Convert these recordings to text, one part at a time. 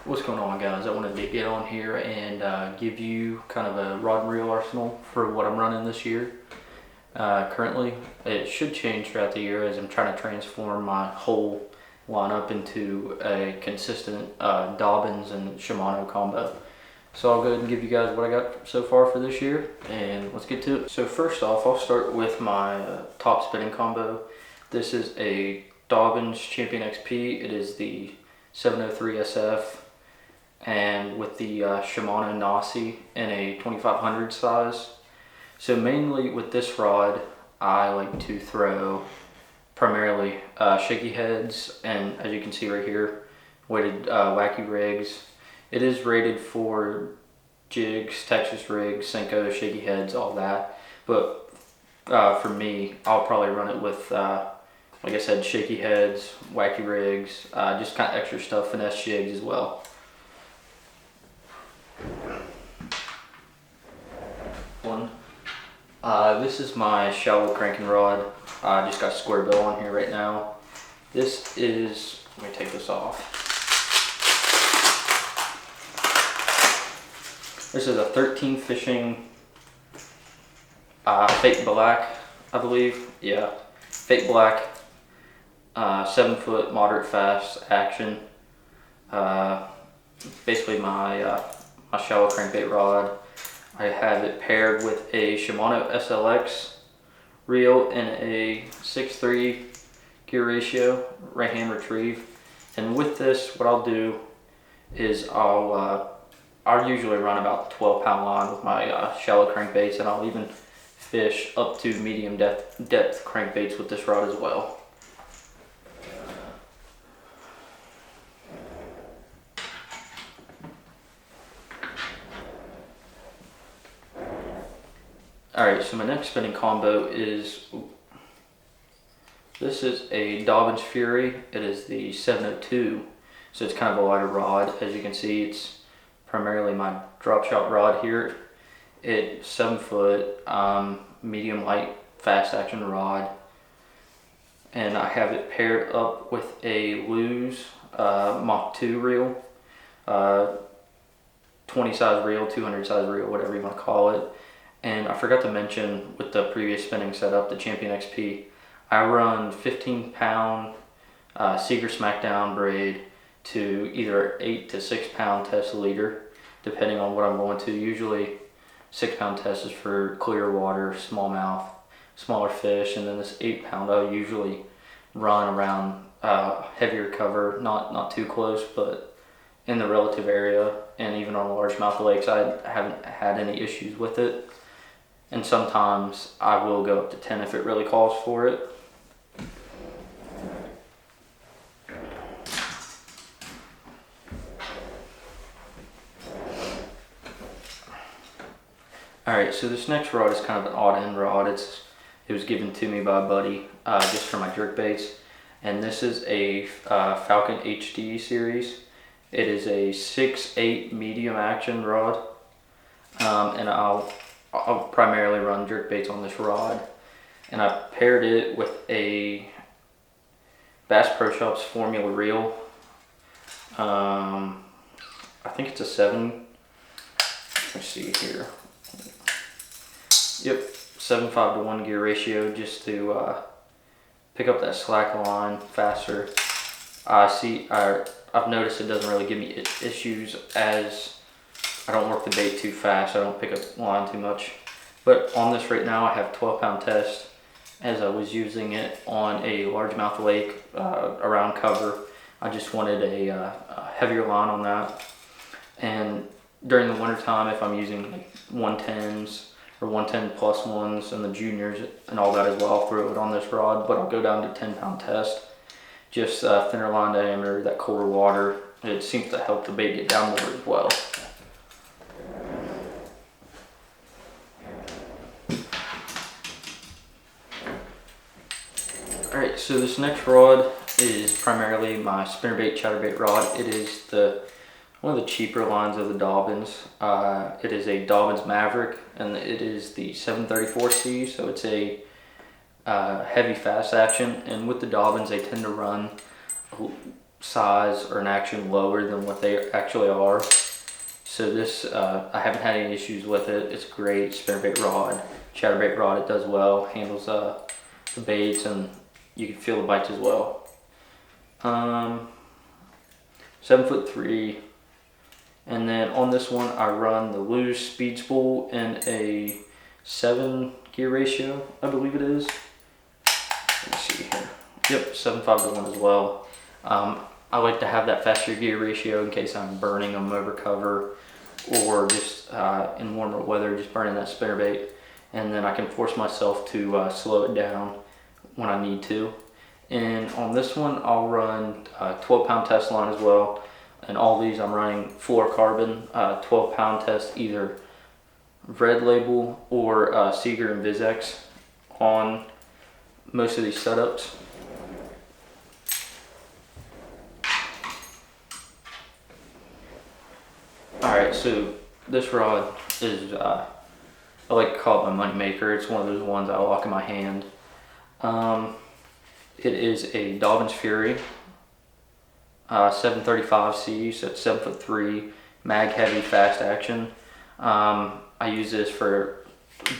What's going on, guys? I wanted to get on here and give you kind of a rod and reel arsenal for what I'm running this year. Currently, it should change throughout the year as I'm trying to transform my whole lineup into a consistent Dobbins and Shimano combo. So I'll go ahead and give you guys what I got so far for this year, and let's get to it. So first off, I'll start with my top spinning combo. This is a Dobbins Champion XP. It is the 703 SF. And with the Shimano Nasi in a 2500 size. So mainly with this rod, I like to throw primarily shaky heads, and as you can see right here, weighted Wacky rigs. It is rated for jigs, Texas rigs, Senko, shaky heads, all that. But for me, I'll probably run it with, like I said, shaky heads, Wacky rigs, just kind of extra stuff, finesse jigs as well. This is my shallow cranking rod. I just got square bill on here right now. This is, let me take this off. This is a 13 fishing fake black, I believe. Yeah, fake black, 7 foot moderate fast action. Basically my shallow crankbait rod. I have it paired with a Shimano SLX reel in a 6:3 gear ratio, right hand retrieve. And with this, what I'll do is I'll usually run about 12-pound line with my shallow crankbaits, and I'll even fish up to medium depth crankbaits with this rod as well. Alright, so my next spinning combo is, this is a Dobbins Fury. It is the 702, so it's kind of a lighter rod. As you can see, it's primarily my Dropshot Rod here. It's 7 foot, medium light, fast action rod. And I have it paired up with a Lose Mach 2 reel, 20 size reel, 200 size reel, whatever you want to call it. And I forgot to mention with the previous spinning setup, the Champion XP, I run 15-pound Seeger Smackdown braid to either 8 to 6 pound test leader, depending on what I'm going to. Usually 6 pound test is for clear water, smallmouth, smaller fish, and then this 8 pound I'll usually run around heavier cover, not too close, but in the relative area, and even on largemouth lakes I haven't had any issues with it. And sometimes I will go up to 10 if it really calls for it. Alright, so this next rod is kind of an odd end rod. It was given to me by a buddy just for my jerkbaits. And this is a Falcon HD series. It is a 6/8 medium action rod. And I'll primarily run jerkbaits on this rod, and I paired it with a Bass Pro Shops formula reel. I think it's a 7. Let's see here. Yep, 7:5 to 1 gear ratio, just to pick up that slack line faster. I've noticed it doesn't really give me issues as I don't work the bait too fast. I don't pick up line too much. But on this right now, I have 12-pound test, as I was using it on a largemouth lake around cover. I just wanted a heavier line on that. And during the winter time, if I'm using like 110s or 110 plus ones and the juniors and all that as well, I'll throw it on this rod. But I'll go down to 10-pound test. Just thinner line diameter, that colder water. It seems to help the bait get down more as well. Alright, so this next rod is primarily my Spinnerbait Chatterbait Rod. It is one of the cheaper lines of the Dobbins. It is a Dobbins Maverick, and it is the 734C, so it's a heavy fast action. And with the Dobbins, they tend to run size or an action lower than what they actually are. So this, I haven't had any issues with it. It's great. Spinnerbait rod, Chatterbait Rod, it does well. Handles the baits, and you can feel the bites as well. 7'3", and then on this one I run the loose speed spool in a 7 gear ratio, I believe it is. Let's see here. Yep, 7.5 to 1 as well. I like to have that faster gear ratio in case I'm burning them over cover, or just in warmer weather, just burning that spinnerbait, and then I can force myself to slow it down when I need to. And on this one, I'll run 12-pound test line as well. And all these I'm running fluorocarbon 12-pound test, either Red Label or Seeger and Vizex on most of these setups. Alright, so this rod is, I like to call it my money maker. It's one of those ones I lock in my hand. It is a Dobbins Fury 735C, so it's 7'3", mag heavy, fast action. I use this for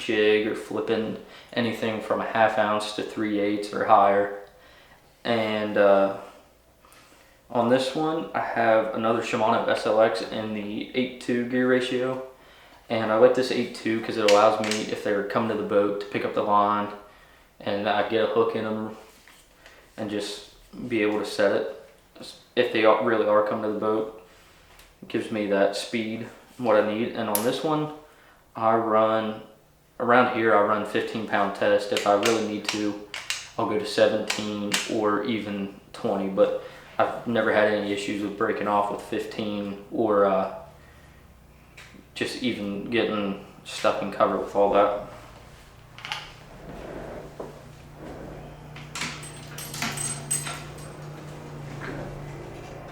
jig or flipping anything from a 1/2 ounce to 3/8 or higher. And on this one, I have another Shimano SLX in the 8-2 gear ratio. And I like this 8-2 because it allows me, if they're coming to the boat, to pick up the line and I get a hook in them and just be able to set it. If they really are coming to the boat, it gives me that speed, what I need. And on this one, I run, around here I run 15-pound test. If I really need to, I'll go to 17 or even 20, but I've never had any issues with breaking off with 15 or just even getting stuck in cover with all that.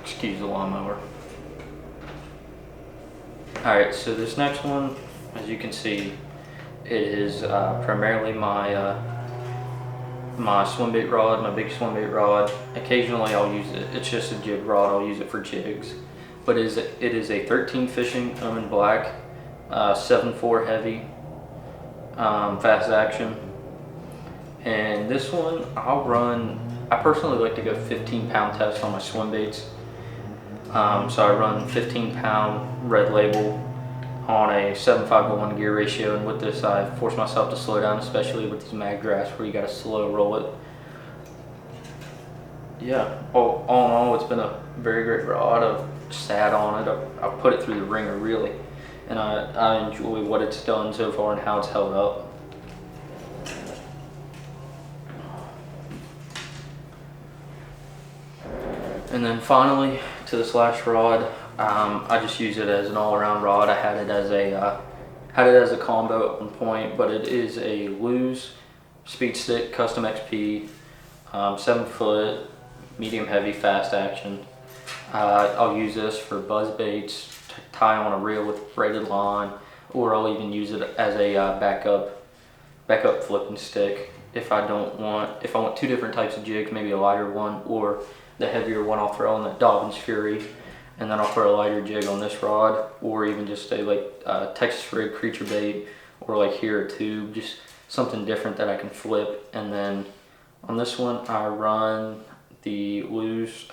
Excuse the lawnmower. Alright, so this next one, as you can see, it is primarily my my Swimbait rod, my big Swimbait rod. Occasionally I'll use it, it's just a jig rod, I'll use it for jigs. But it is a 13 fishing Omen Black, 7.4 heavy, fast action. And this one I'll run, I personally like to go 15-pound test on my swim baits. So I run 15-pound Red Label on a 7.5 to 1 gear ratio, and with this I force myself to slow down, especially with these mag drafts where you gotta slow roll it. Yeah, all in all, it's been a very great rod. I've sat on it, I've put it through the ringer really, and I enjoy what it's done so far and how it's held up. And then finally, to this last rod, I just use it as an all-around rod. I had it as a combo at one point, but it is a Lew's Speed Stick Custom XP, 7 foot, medium heavy, fast action. I'll use this for buzz baits, to tie on a reel with braided line, or I'll even use it as a backup flipping stick if I want 2 different types of jigs, maybe a lighter one or the heavier one. I'll throw on that Dobbins Fury, and then I'll throw a lighter jig on this rod, or even just a Texas rig creature bait, or like here a tube, just something different that I can flip. And then on this one I run the Lew's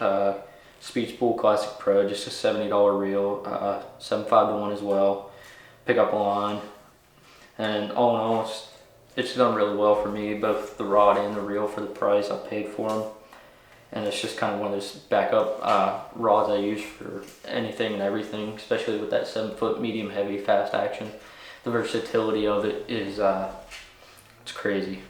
Speed Spool Classic Pro, just a $70 reel, 7.5 to 1 as well, pick up a line. And all in all, it's done really well for me, both the rod and the reel, for the price I paid for them. And it's just kind of one of those backup rods I use for anything and everything, especially with that 7 foot medium heavy fast action. The versatility of it is it's crazy.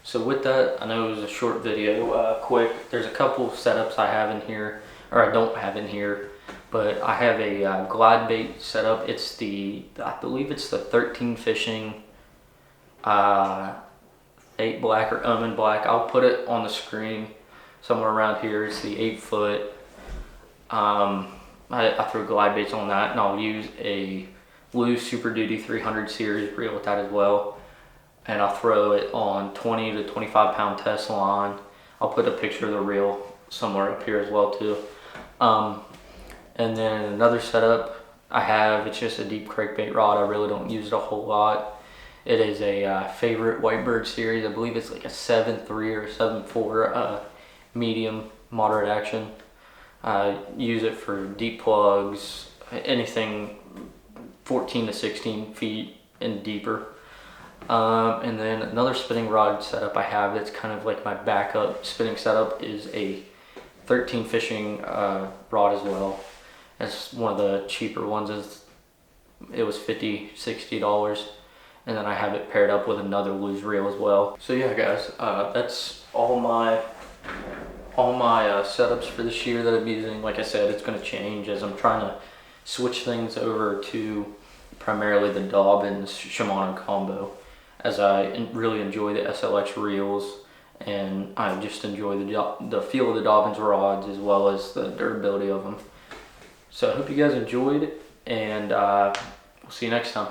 So with that, I know it was a short video, quick. There's a couple setups I have in here, or I don't have in here. But I have a Glidebait setup. It's I believe it's the 13 fishing 8 black or Omen Black. I'll put it on the screen somewhere around here. It's the 8 foot. I throw glide baits on that, and I'll use a loose Super Duty 300 series reel with that as well. And I'll throw it on 20 to 25 pound test line. I'll put a picture of the reel somewhere up here as well too. And then another setup I have, it's just a deep crankbait rod. I really don't use it a whole lot. It is a favorite Whitebird series. I believe it's like a 7.3 or 7.4 medium moderate action. Use it for deep plugs, anything 14 to 16 feet and deeper. And then another spinning rod setup I have that's kind of like my backup spinning setup is a 13 fishing rod as well. It's one of the cheaper ones. It was $50, $60. And then I have it paired up with another loose reel as well. So yeah guys, that's all my setups for this year that I'm using. Like I said, it's going to change as I'm trying to switch things over to primarily the Dobbins Shimano combo, as I really enjoy the SLX reels, and I just enjoy the feel of the Dobbins rods as well as the durability of them. So I hope you guys enjoyed, and we'll see you next time.